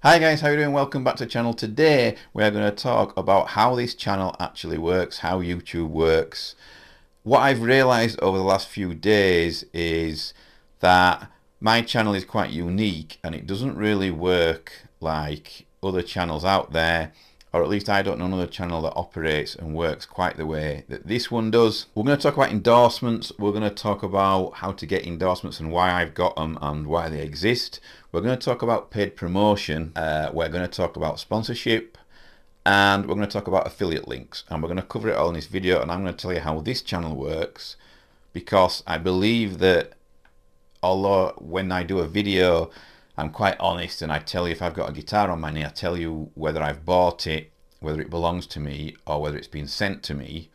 Hi guys, how are you doing? Welcome back to the channel. Today we are going to talk about how this channel actually works, how YouTube works. What I've realized over the last few days is that my channel is quite unique and it doesn't really work like other channels out there, or at least I don't know another channel that operates and works quite the way that this one does. We're going to talk about endorsements. We're going to talk about how to get endorsements and why I've got them and why they exist. We're going to talk about paid promotion. We're going to talk about sponsorship, and we're going to talk about affiliate links, and we're going to cover it all in this video. And I'm going to tell you how this channel works, because I believe that although when I do a video I'm quite honest and I tell you if I've got a guitar on my knee, I tell you whether I've bought it, whether it belongs to me, or whether it's been sent to me,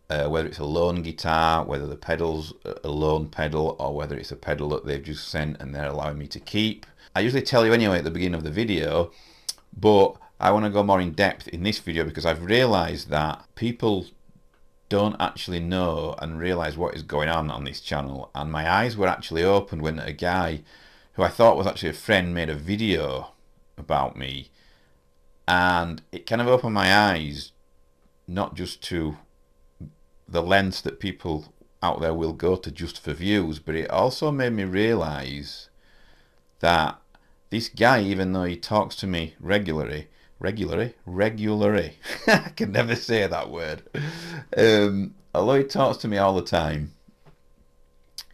whether it's a loan guitar, whether the pedal's a loan pedal, or whether it's a pedal that they've just sent and they're allowing me to keep. I usually tell you anyway at the beginning of the video, but I want to go more in depth in this video because I've realized that people don't actually know and realize what is going on this channel, and my eyes were actually opened when a guy who I thought was actually a friend made a video about me, and it kind of opened my eyes not just to the lengths that people out there will go to just for views, but it also made me realize that this guy, even though he talks to me regularly, I can never say that word, although he talks to me all the time,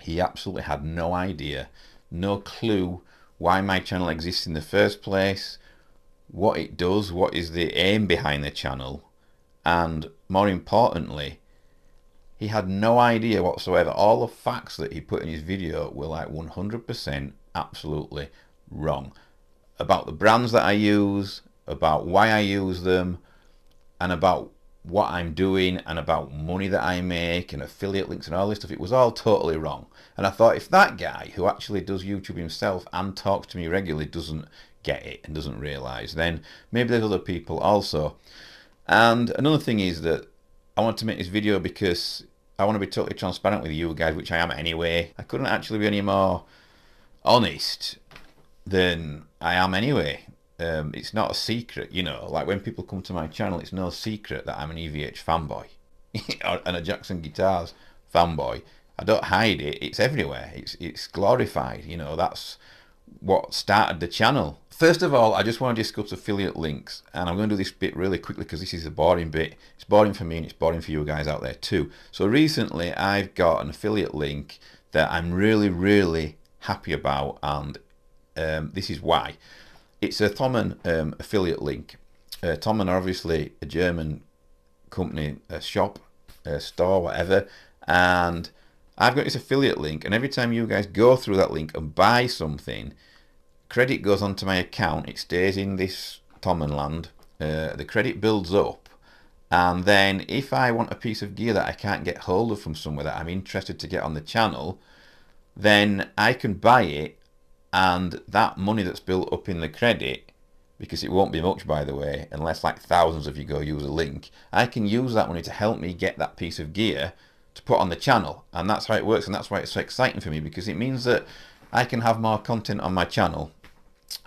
he absolutely had no idea, no clue why my channel exists in the first place, what it does, what is the aim behind the channel, and more importantly, he had no idea whatsoever. All the facts that he put in his video were like 100% absolutely wrong about the brands that I use, about why I use them, and about what I'm doing, and about money that I make and affiliate links and all this stuff. It was all totally wrong. And I thought, if that guy who actually does YouTube himself and talks to me regularly doesn't get it and doesn't realize, then maybe there's other people also. And another thing is that I want to make this video because I want to be totally transparent with you guys, which I am anyway. I couldn't actually be any more honest than I am anyway. It's not a secret, you know, like when people come to my channel, it's no secret that I'm an EVH fanboy and a Jackson Guitars fanboy. I don't hide it, it's everywhere, it's glorified, you know, that's what started the channel. First of all, I just want to discuss affiliate links, and I'm going to do this bit really quickly because this is a boring bit. It's boring for me and it's boring for you guys out there too. So recently I've got an affiliate link that I'm really happy about, and this is why. It's a Thomann affiliate link. Thomann are obviously a German company, a shop, a store, whatever, and I've got this affiliate link, and every time you guys go through that link and buy something, credit goes onto my account. It stays in this Thomann land. The credit builds up, and then if I want a piece of gear that I can't get hold of from somewhere that I'm interested to get on the channel, then I can buy it, and that money that's built up in the credit, because it won't be much by the way, unless like thousands of you go use a link, I can use that money to help me get that piece of gear to put on the channel. And that's how it works, and that's why it's so exciting for me, because it means that I can have more content on my channel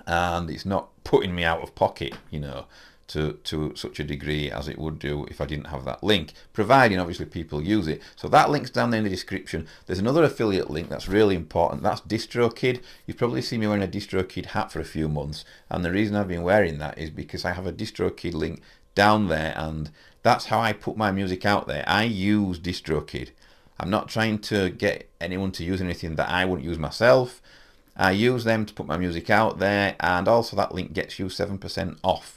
and it's not putting me out of pocket, you know, to such a degree as it would do if I didn't have that link, providing obviously people use it. So that link's down there in the description. There's another affiliate link that's really important. That's DistroKid. You've probably seen me wearing a DistroKid hat for a few months, and the reason I've been wearing that is because I have a DistroKid link down there, and that's how I put my music out there. I use DistroKid. I'm not trying to get anyone to use anything that I wouldn't use myself. I use them to put my music out there, and also that link gets you 7% off.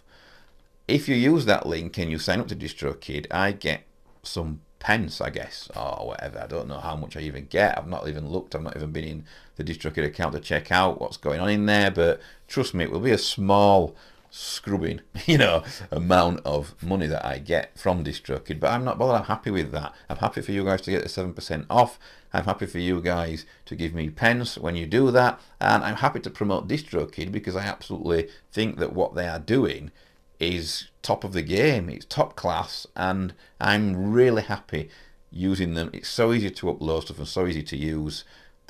If you use that link and you sign up to DistroKid, I get some pence, I guess, or whatever. I don't know how much I even get. I've not even looked. I've not even been in the DistroKid account to check out what's going on in there. But trust me, it will be a small scrubbing, you know, amount of money that I get from DistroKid. But I'm not bothered. I'm happy with that. I'm happy for you guys to get the 7% off. I'm happy for you guys to give me pence when you do that. And I'm happy to promote DistroKid because I absolutely think that what they are doing is top of the game. It's top class, and I'm really happy using them. It's so easy to upload stuff and so easy to use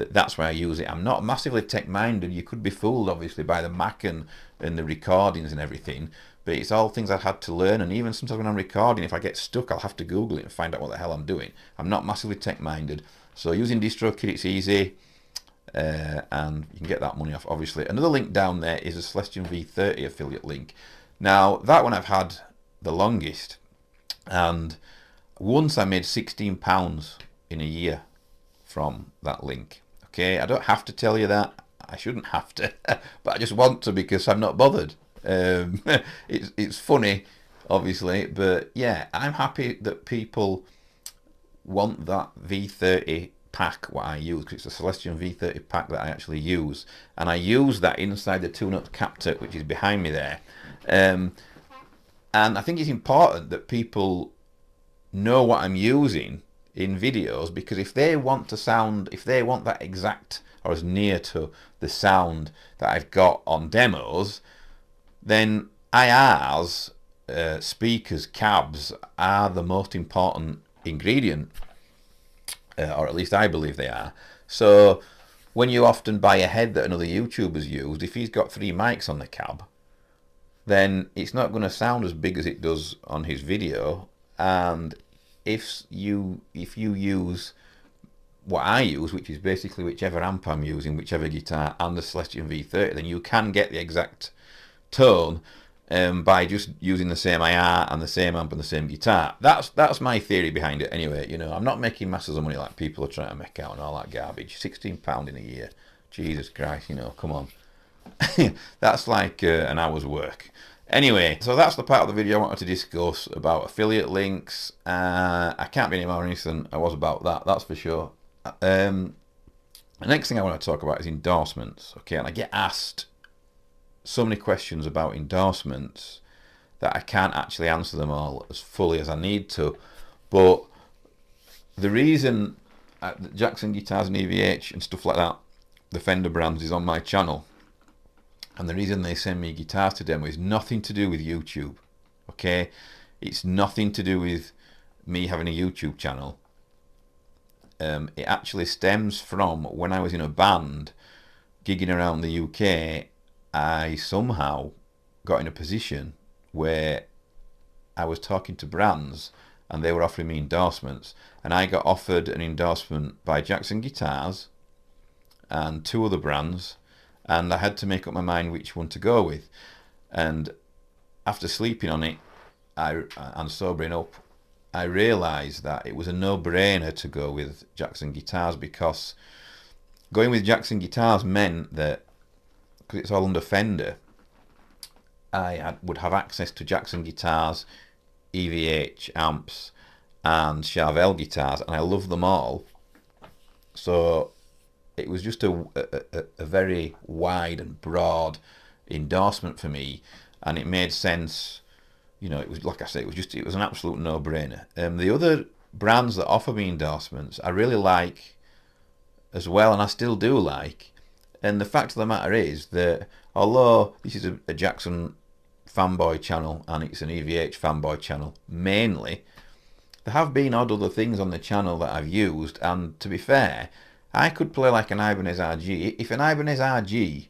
that's why I use it. I'm not massively tech-minded. You could be fooled, obviously, by the Mac and the recordings and everything, but it's all things I've had to learn, and even sometimes when I'm recording, if I get stuck, I'll have to Google it and find out what the hell I'm doing. I'm not massively tech-minded, so using DistroKid, it's easy, and you can get that money off, obviously. Another link down there is a Celestion V30 affiliate link. Now, that one I've had the longest, and once I made £16 in a year from that link. Okay, I don't have to tell you that. I shouldn't have to, but I just want to because I'm not bothered. It's funny, obviously, but yeah, I'm happy that people want that V30 pack, what I use, because it's a Celestion V30 pack that I actually use, and I use that inside the 2-nut capture, which is behind me there. And I think it's important that people know what I'm using in videos, because if they want to sound, if they want that exact or as near to the sound that I've got on demos, then IRs, speakers, cabs are the most important ingredient, or at least I believe they are. So when you often buy a head that another YouTuber's used, if he's got 3 mics on the cab, then it's not going to sound as big as it does on his video. And if you use what I use, which is basically whichever amp I'm using, whichever guitar, and the Celestion V30, then you can get the exact tone by just using the same IR and the same amp and the same guitar. That's my theory behind it anyway. You know, I'm not making masses of money like people are trying to make out and all that garbage. £16 in a year, Jesus Christ, you know, come on. That's like an hour's work. Anyway, so that's the part of the video I wanted to discuss about affiliate links. I can't be any more honest than I was about that, that's for sure. The next thing I want to talk about is endorsements. Okay, and I get asked so many questions about endorsements that I can't actually answer them all as fully as I need to. But the reason Jackson Guitars and EVH and stuff like that, the Fender brands, is on my channel, and the reason they send me guitars to demo, is nothing to do with YouTube. Okay, it's nothing to do with me having a YouTube channel. It actually stems from when I was in a band gigging around the UK. I somehow got in a position where I was talking to brands and they were offering me endorsements, and I got offered an endorsement by Jackson Guitars and 2 other brands, and I had to make up my mind which one to go with. And after sleeping on it and sobering up, I realised that it was a no-brainer to go with Jackson Guitars, because going with Jackson Guitars meant that, because it's all under Fender, I would have access to Jackson Guitars, EVH amps and Charvel guitars, and I love them all. So it was just a very wide and broad endorsement for me, and it made sense. You know, it was, like I say, it was an absolute no-brainer. The other brands that offer me endorsements I really like as well, and I still do like. And the fact of the matter is that although this is a Jackson fanboy channel and it's an EVH fanboy channel mainly, there have been odd other things on the channel that I've used, and to be fair, I could play like an Ibanez RG. If an Ibanez RG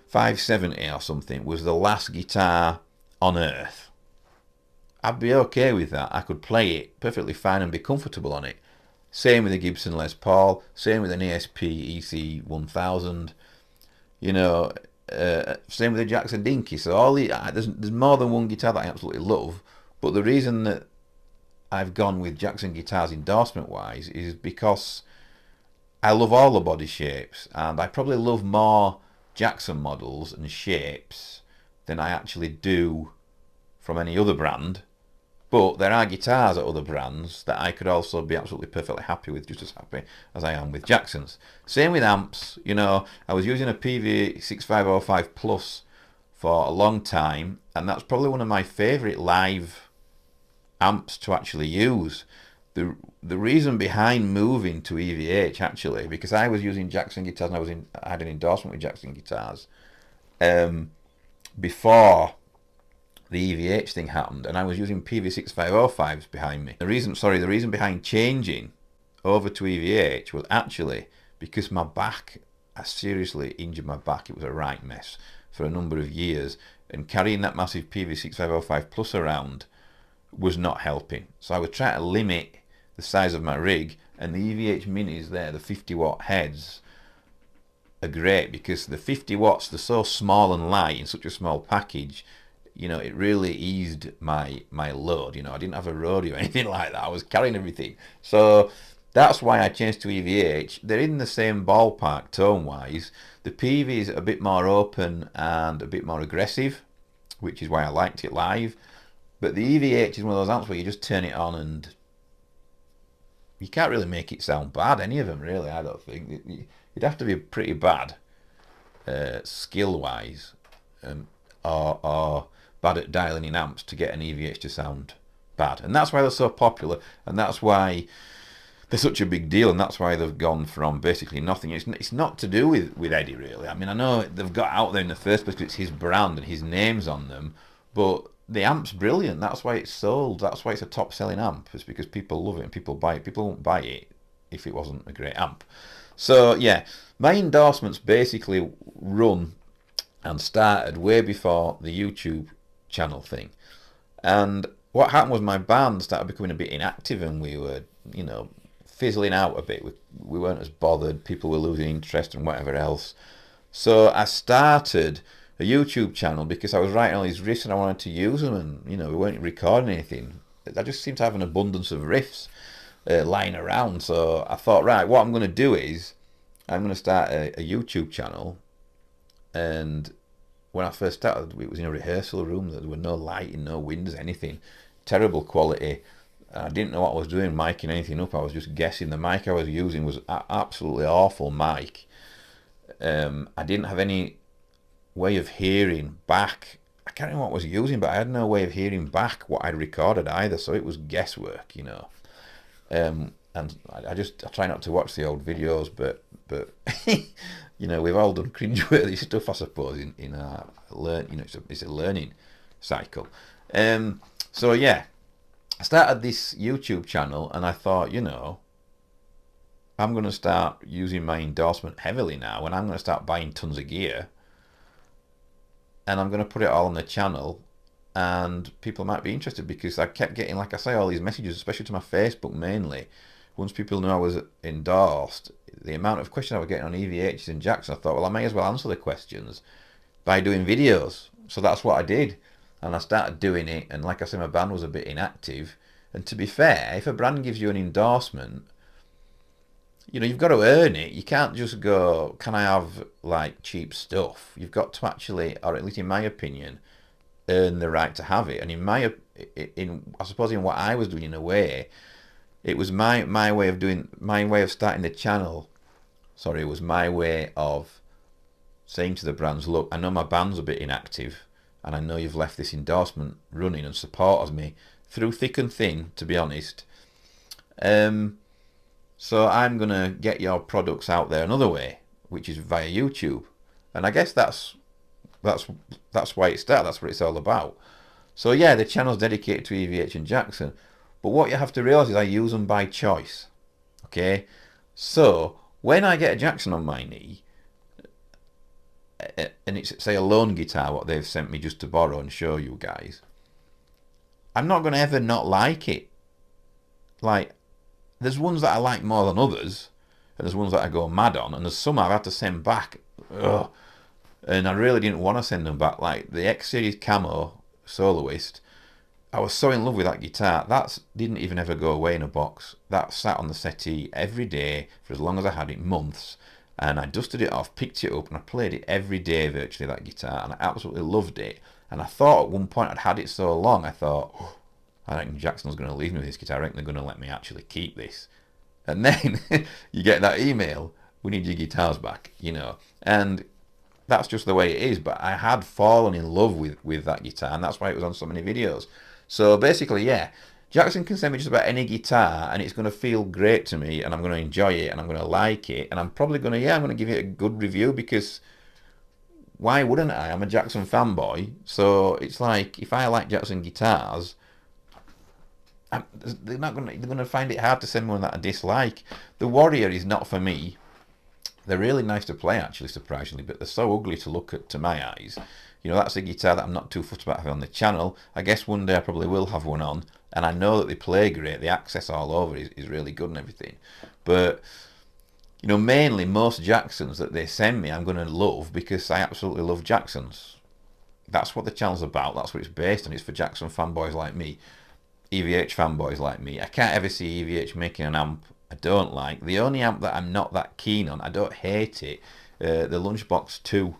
570 or something was the last guitar on earth, I'd be okay with that. I could play it perfectly fine and be comfortable on it. Same with the Gibson Les Paul, same with an ESP EC1000, you know, same with the Jackson Dinky. So all there's more than one guitar that I absolutely love, but the reason that I've gone with Jackson Guitars endorsement wise is because I love all the body shapes, and I probably love more Jackson models and shapes than I actually do from any other brand. But there are guitars at other brands that I could also be absolutely perfectly happy with, just as happy as I am with Jackson's. Same with amps. You know, I was using a PV6505 Plus for a long time, and that's probably one of my favourite live amps to actually use. The reason behind moving to EVH, actually, because I was using Jackson Guitars and I had an endorsement with Jackson Guitars before the EVH thing happened, and I was using PV6505s behind me. The reason behind changing over to EVH was actually because my back, I seriously injured my back. It was a right mess for a number of years, and carrying that massive PV6505 Plus around was not helping. So I was trying to limit the size of my rig, and the EVH minis there, the 50 watt heads, are great because the 50 watts, they're so small and light in such a small package. You know, it really eased my load. You know, I didn't have a roadie or anything like that. I was carrying everything. So that's why I changed to EVH. They're in the same ballpark tone-wise. The PV is a bit more open and a bit more aggressive, which is why I liked it live. But the EVH is one of those amps where you just turn it on and you can't really make it sound bad, any of them really, I don't think. You'd have to be pretty bad skill-wise, or bad at dialing in amps to get an EVH to sound bad. And that's why they're so popular, and that's why they're such a big deal, and that's why they've gone from basically nothing. It's not to do with Eddie, really. I mean, I know they've got out there in the first place because it's his brand and his name's on them, but the amp's brilliant. That's why it's sold. That's why it's a top-selling amp. It's because people love it and people buy it. People won't buy it if it wasn't a great amp. So, yeah, my endorsements basically run and started way before the YouTube channel thing. And what happened was my band started becoming a bit inactive, and we were, you know, fizzling out a bit. We weren't as bothered. People were losing interest and whatever else. So I started a YouTube channel because I was writing all these riffs and I wanted to use them, and, you know, we weren't recording anything. I just seemed to have an abundance of riffs lying around. So I thought, right, what I'm going to do is I'm going to start a YouTube channel. And when I first started, it was in a rehearsal room. There were no lighting, no windows, anything. Terrible quality. I didn't know what I was doing, miking anything up. I was just guessing. The mic I was using was absolutely awful mic. I didn't have any way of hearing back. I can't remember what I was using, but I had no way of hearing back what I'd recorded either. So it was guesswork, you know. And I try not to watch the old videos, but you know, we've all done cringeworthy stuff, I suppose, in our you know, it's a learning cycle. So yeah, I started this YouTube channel, and I thought, you know, I'm going to start using my endorsement heavily now, and I'm going to start buying tons of gear, and I'm going to put it all on the channel, and people might be interested, because I kept getting, like I say, all these messages, especially to my Facebook mainly. Once people knew I was endorsed, the amount of questions I was getting on EVHs and jacks, I thought, well, I may as well answer the questions by doing videos. So that's what I did, and I started doing it. And like I said, my band was a bit inactive. And to be fair, if a brand gives you an endorsement, you know, you've got to earn it. You can't just go, can I have like cheap stuff? You've got to actually, or at least in my opinion, earn the right to have it. And I suppose in what I was doing, in a way, it was my way of starting the channel. Sorry, it was my way of saying to the brands, look, I know my band's a bit inactive, and I know you've left this endorsement running and supported me through thick and thin, to be honest. So I'm gonna get your products out there another way, which is via YouTube. And I guess that's why it started. That's what it's all about. So yeah, the channel's dedicated to EVH and Jackson. But what you have to realise is I use them by choice. Okay? So, when I get a Jackson on my knee, and it's, say, a loan guitar, what they've sent me just to borrow and show you guys, I'm not going to ever not like it. Like, there's ones that I like more than others, and there's ones that I go mad on, and there's some I've had to send back. Ugh. And I really didn't want to send them back. Like, the X Series Camo Soloist, I was so in love with that guitar. That didn't even ever go away in a box. That sat on the settee every day for as long as I had it, months. And I dusted it off, picked it up, and I played it every day virtually, that guitar. And I absolutely loved it. And I thought at one point I'd had it so long, I thought, oh, I reckon Jackson's going to leave me with this guitar. I reckon they're going to let me actually keep this. And then you get that email, we need your guitars back, you know. And that's just the way it is. But I had fallen in love with that guitar, and that's why it was on so many videos. So basically, yeah, Jackson can send me just about any guitar, and it's going to feel great to me, and I'm going to enjoy it, and I'm going to like it, and I'm probably going to, I'm going to give it a good review, because why wouldn't I? I'm a Jackson fanboy, so it's like, if I like Jackson guitars, they're going to find it hard to send one that I dislike. The Warrior is not for me. They're really nice to play, actually, surprisingly, but they're so ugly to look at to my eyes. You know, that's a guitar that I'm not too fussed about having on the channel. I guess one day I probably will have one on, and I know that they play great. The access all over is really good and everything. But, you know, mainly most Jacksons that they send me I'm going to love because I absolutely love Jacksons. That's what the channel's about. That's what it's based on. It's for Jackson fanboys like me, EVH fanboys like me. I can't ever see EVH making an amp I don't like. The only amp that I'm not that keen on, I don't hate it, the Lunchbox 2.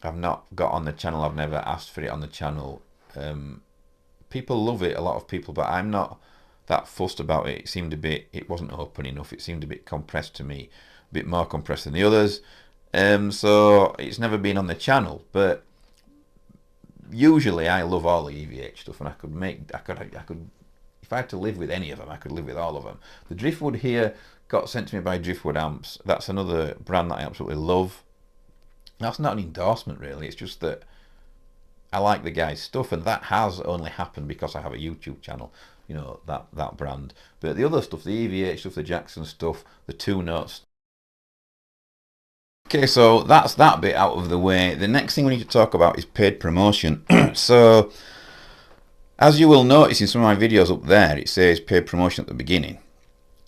I've not got on the channel. I've never asked for it on the channel. People love it, a lot of people, but I'm not that fussed about it. It seemed a bit, it wasn't open enough. It seemed a bit compressed to me, a bit more compressed than the others. So it's never been on the channel, but usually I love all the EVH stuff, and I could, if I had to live with any of them, I could live with all of them. The Driftwood here got sent to me by Driftwood Amps. That's another brand that I absolutely love. That's not an endorsement, really. It's just that I like the guy's stuff, and that has only happened because I have a YouTube channel, you know, that brand. But the other stuff, the EVH stuff, the Jackson stuff, the Two Notes. Okay, so that's that bit out of the way. The next thing we need to talk about is paid promotion. So, as you will notice in some of my videos up there, it says paid promotion at the beginning.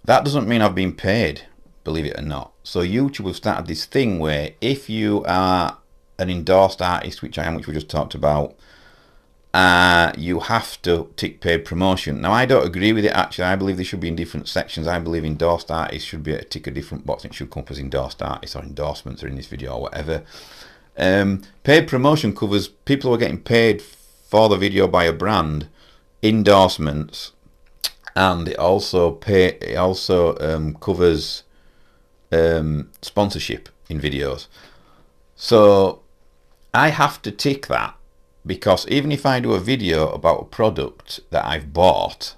That doesn't mean I've been paid, believe it or not. So YouTube have started this thing where if you are an endorsed artist, which I am, which we just talked about, you have to tick paid promotion. Now, I don't agree with it, actually. I believe they should be in different sections. I believe endorsed artists should be able to tick a different box. It should come up as endorsed artists or endorsements or in this video or whatever. Paid promotion covers people who are getting paid for the video by a brand, endorsements, and it also covers sponsorship in videos. So I have to tick that, because even if I do a video about a product that I've bought,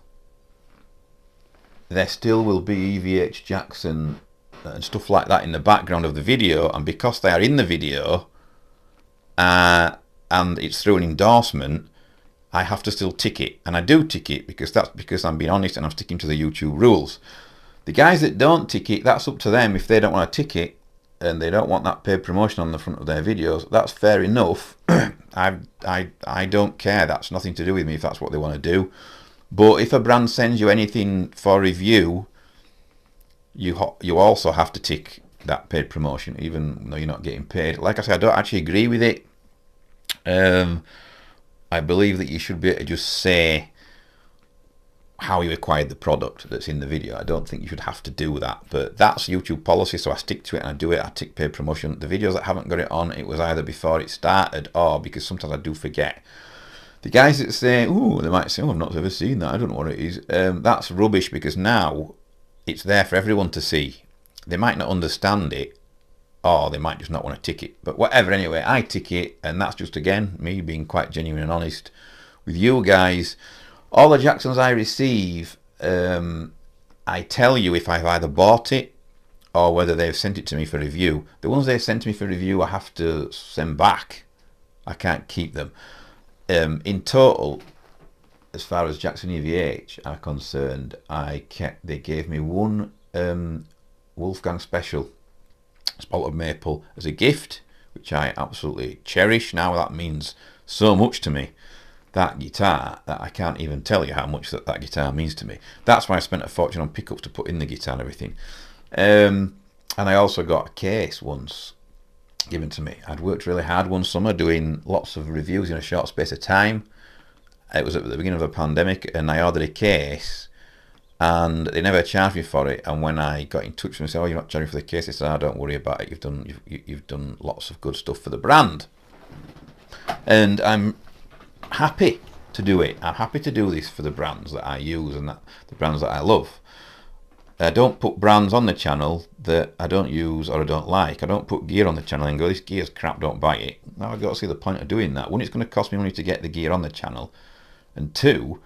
there still will be EVH Jackson and stuff like that in the background of the video, and because they are in the video and it's through an endorsement, I have to still tick it. And I do tick it because that's because I'm being honest and I'm sticking to the YouTube rules. The guys that don't tick it, that's up to them. If they don't want to tick it and they don't want that paid promotion on the front of their videos, that's fair enough. I don't care. That's nothing to do with me if that's what they want to do. But if a brand sends you anything for review, you also have to tick that paid promotion, even though you're not getting paid. Like I said, I don't actually agree with it. I believe that you should be able to just say how you acquired the product that's in the video. I don't think you should have to do that, but that's YouTube policy, so I stick to it and I do it. I tick paid promotion. The videos that haven't got it on, it was either before it started or because sometimes I do forget. The guys that say, oh, they might say, oh, I've not ever seen that, I don't know what it is. That's rubbish, because now it's there for everyone to see. They might not understand it, or they might just not want to tick it. But whatever, anyway, I tick it, and that's just, again, me being quite genuine and honest with you guys. All the Jacksons I receive, I tell you if I've either bought it or whether they've sent it to me for review. The ones they've sent to me for review, I have to send back. I can't keep them. In total, as far as Jackson EVH are concerned, they gave me one Wolfgang Special Spalted Maple as a gift, which I absolutely cherish. Now that means so much to me, that guitar, that I can't even tell you how much that guitar means to me. That's why I spent a fortune on pickups to put in the guitar and everything. And I also got a case once given to me. I'd worked really hard one summer doing lots of reviews in a short space of time. It was at the beginning of the pandemic, and I ordered a case, and they never charged me for it. And when I got in touch with them and said, oh, you're not charging for the case, they said, oh, don't worry about it, you've done lots of good stuff for the brand. And I'm happy to do it. I'm happy to do this for the brands that I use and the brands that I love. I don't put brands on the channel that I don't use or I don't like. I don't put gear on the channel and go, this gear's crap, don't buy it. Now I've got to see the point of doing that. One, it's going to cost me money to get the gear on the channel, and two,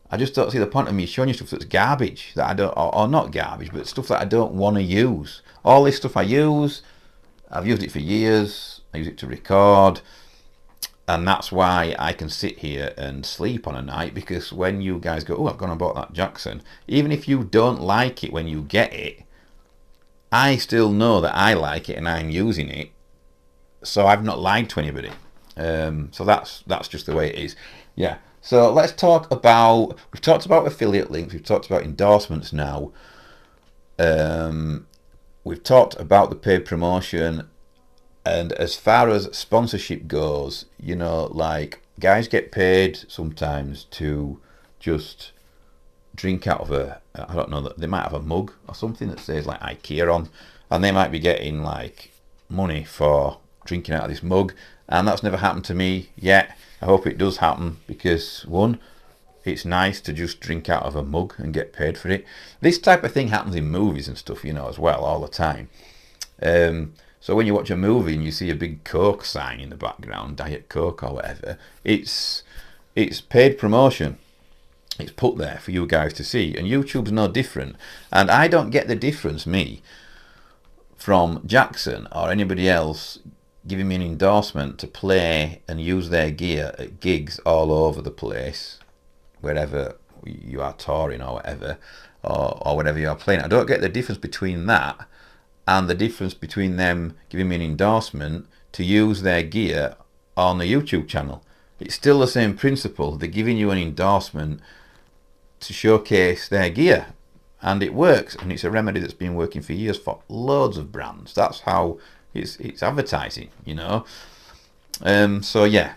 I just don't see the point of me showing you stuff that's garbage, that I don't, or not garbage, but stuff that I don't want to use. All this stuff I use, I've used it for years. I use it to record, and that's why I can sit here and sleep on a night, because when you guys go, oh, I've gone and bought that Jackson, even if you don't like it when you get it, I still know that I like it and I'm using it, so I've not lied to anybody. So that's just the way it is. Yeah. So let's talk about. We've talked about affiliate links. We've talked about endorsements now. We've talked about the paid promotion, and as far as sponsorship goes, you know, like guys get paid sometimes to just drink out of a, I don't know, that they might have a mug or something that says like IKEA on, and they might be getting like money for drinking out of this mug, and that's never happened to me yet. I hope it does happen, because one, it's nice to just drink out of a mug and get paid for it. This type of thing happens in movies and stuff, you know, as well, all the time. So when you watch a movie and you see a big Coke sign in the background, Diet Coke or whatever, it's paid promotion. It's put there for you guys to see, and YouTube's no different. And I don't get the difference, me, from Jackson or anybody else giving me an endorsement to play and use their gear at gigs all over the place, wherever you are touring or whatever, or whatever you are playing. I don't get the difference between that and the difference between them giving me an endorsement to use their gear on the YouTube channel. It's still the same principle. They're giving you an endorsement to showcase their gear, and it works, and it's a remedy that's been working for years for loads of brands. That's how it's advertising, you know. So yeah,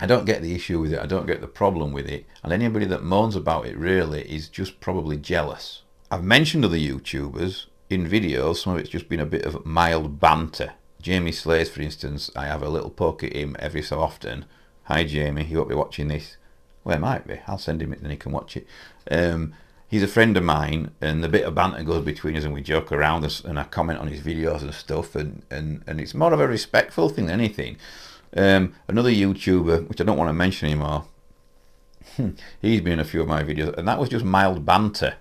I don't get the issue with it. I don't get the problem with it, and anybody that moans about it really is just probably jealous. I've mentioned other YouTubers in videos. Some of it's just been a bit of mild banter. Jamie Slays, for instance, I have a little poke at him every so often. Hi Jamie, you won't be watching this. Well, it might be. I'll send him it, then he can watch it. He's a friend of mine, and the bit of banter goes between us, and we joke around us, and I comment on his videos and stuff, and it's more of a respectful thing than anything. Another YouTuber, which I don't want to mention anymore, he's been in a few of my videos, and that was just mild banter.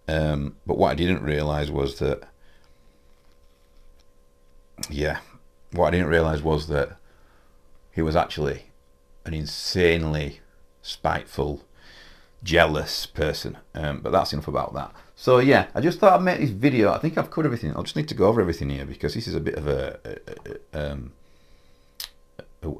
But what I didn't realise was that, he was actually an insanely spiteful, jealous person. But that's enough about that. So yeah, I just thought I'd make this video. I think I've covered everything. I'll just need to go over everything here, because this is a bit of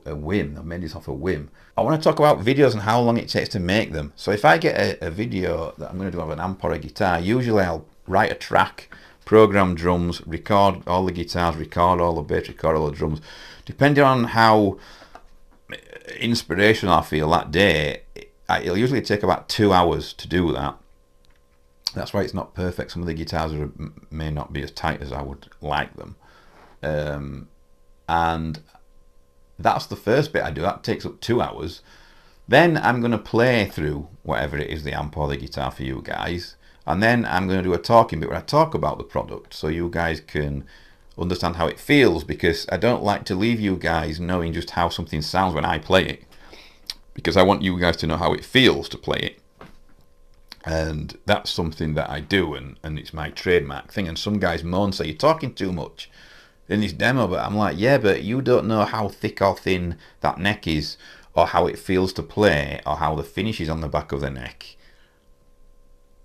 a whim. I've made this off a whim. I want to talk about videos and how long it takes to make them. So if I get a video that I'm going to do of an amp or a guitar, usually I'll write a track, program drums, record all the guitars, record all the bass, record all the drums. Depending on how inspirational I feel that day, it'll usually take about 2 hours to do that. That's why it's not perfect. Some of the guitars may not be as tight as I would like them. And that's the first bit I do. That takes up 2 hours. Then I'm going to play through whatever it is, the amp or the guitar, for you guys. And then I'm going to do a talking bit where I talk about the product, so you guys can understand how it feels, because I don't like to leave you guys knowing just how something sounds when I play it, because I want you guys to know how it feels to play it. And that's something that I do, and it's my trademark thing. And some guys moan, say, you're talking too much in this demo, but I'm like, yeah, but you don't know how thick or thin that neck is, or how it feels to play, or how the finish is on the back of the neck,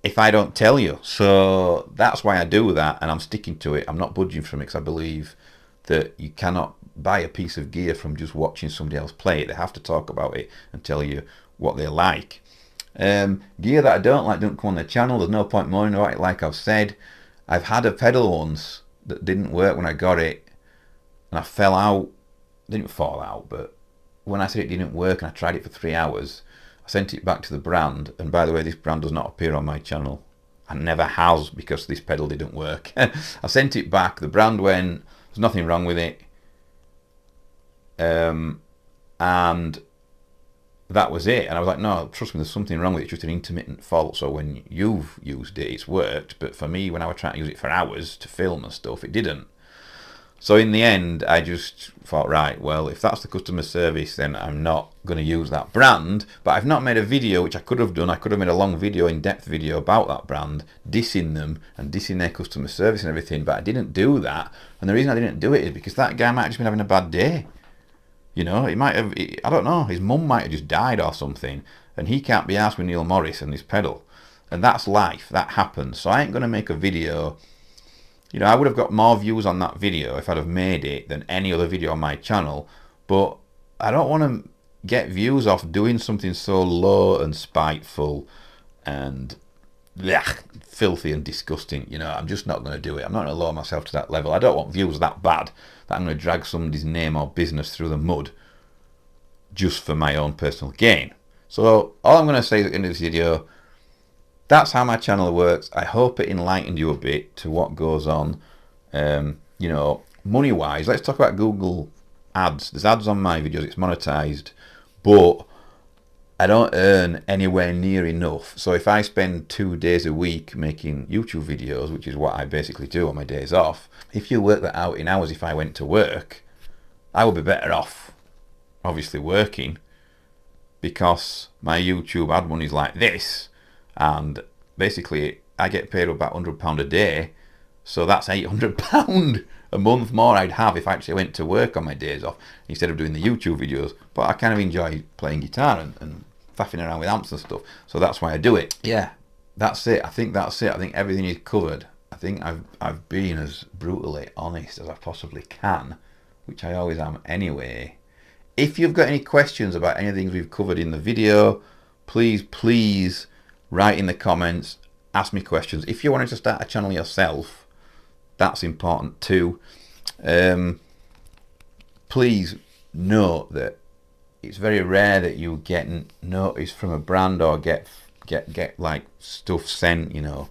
if I don't tell you. So that's why I do that, and I'm sticking to it. I'm not budging from it, because I believe that you cannot buy a piece of gear from just watching somebody else play it. They have to talk about it and tell you what they like. Gear that I don't like don't come on the channel. There's no point moaning about it. Like I've said, I've had a pedal once that didn't work when I got it, and I fell out. Didn't fall out, but when I said it didn't work and I tried it for 3 hours, I sent it back to the brand. And by the way, this brand does not appear on my channel, and never has, because this pedal didn't work. I sent it back. The brand went, there's nothing wrong with it, and that was it. And I was like, no, trust me, there's something wrong with it. It's just an intermittent fault. So when you've used it, it's worked, but for me, when I was trying to use it for hours to film and stuff, it didn't. So in the end, I just thought, right, well, if that's the customer service, then I'm not going to use that brand. But I've not made a video, which I could have done. I could have made a long video, in-depth video about that brand, dissing them and dissing their customer service and everything. But I didn't do that. And the reason I didn't do it is because that guy might have just been having a bad day. You know, he might have, I don't know, his mum might have just died or something, and he can't be arsed with Neil Morris and his pedal. And that's life. That happens. So I ain't going to make a video You know, I would have got more views on that video if I'd have made it than any other video on my channel, but I don't want to get views off doing something so low and spiteful and filthy and disgusting. You know, I'm just not going to do it. I'm not going to lower myself to that level. I don't want views that bad that I'm going to drag somebody's name or business through the mud just for my own personal gain. So all I'm going to say at the end of this video, that's how my channel works. I hope it enlightened you a bit to what goes on. You know, money wise, let's talk about Google ads. There's ads on my videos, it's monetized, but I don't earn anywhere near enough. So if I spend 2 days a week making YouTube videos, which is what I basically do on my days off, if you work that out in hours, if I went to work, I would be better off obviously working, because my YouTube ad money is like this, and basically I get paid about £100 a day, so that's £800 a month more I'd have if I actually went to work on my days off instead of doing the YouTube videos. But I kind of enjoy playing guitar and faffing around with amps and stuff, so that's why I do it. Yeah, that's it. I think that's it. I think everything is covered. I think I've been as brutally honest as I possibly can, which I always am anyway. If you've got any questions about any of the things we've covered in the video, please write in the comments, ask me questions. If you wanted to start a channel yourself, that's important too. Please note that it's very rare that you get noticed from a brand or get like stuff sent, you know,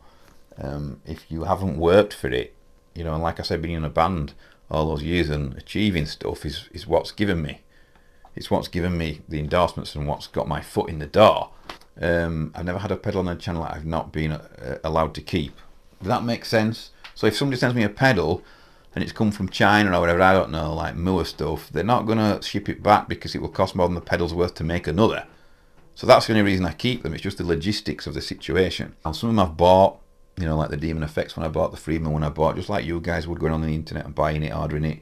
if you haven't worked for it, you know. And like I said, being in a band all those years and achieving stuff is what's given me. It's what's given me the endorsements and what's got my foot in the door. I've never had a pedal on a channel that I've not been allowed to keep. Does that make sense? So if somebody sends me a pedal and it's come from China or whatever, I don't know, like Moore stuff, they're not going to ship it back because it will cost more than the pedal's worth to make another. So that's the only reason I keep them. It's just the logistics of the situation. And some of them I've bought, you know, like the Demon Effects when I bought, the Friedman when I bought, just like you guys would, going on the internet and buying it, ordering it.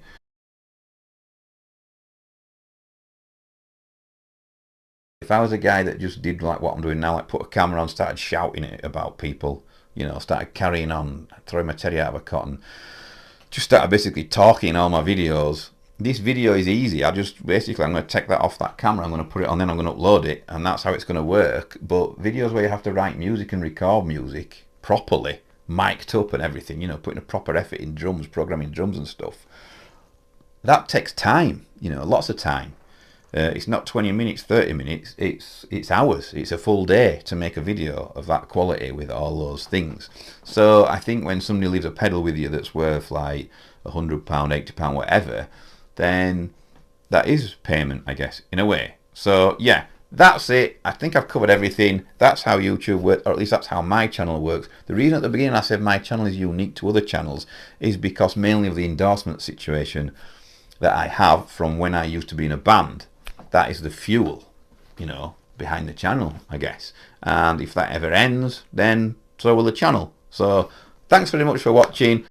If I was a guy that just did like what I'm doing now, like put a camera on, started shouting it about people, you know, started carrying on, throwing my teddy out of a cotton, just started basically talking in all my videos. This video is easy. I'm going to take that off that camera, I'm going to put it on, then I'm going to upload it, and that's how it's going to work. But videos where you have to write music and record music properly, mic'd up and everything, you know, putting a proper effort in drums, programming drums and stuff, that takes time, you know, lots of time. It's not 20 minutes, 30 minutes, it's hours. It's a full day to make a video of that quality with all those things. So I think when somebody leaves a pedal with you that's worth like £100, £80, whatever, then that is payment, I guess, in a way. So yeah, that's it. I think I've covered everything. That's how YouTube works, or at least that's how my channel works. The reason at the beginning I said my channel is unique to other channels is because mainly of the endorsement situation that I have from when I used to be in a band. That is the fuel, you know, behind the channel, I guess. And if that ever ends, then so will the channel. So thanks very much for watching.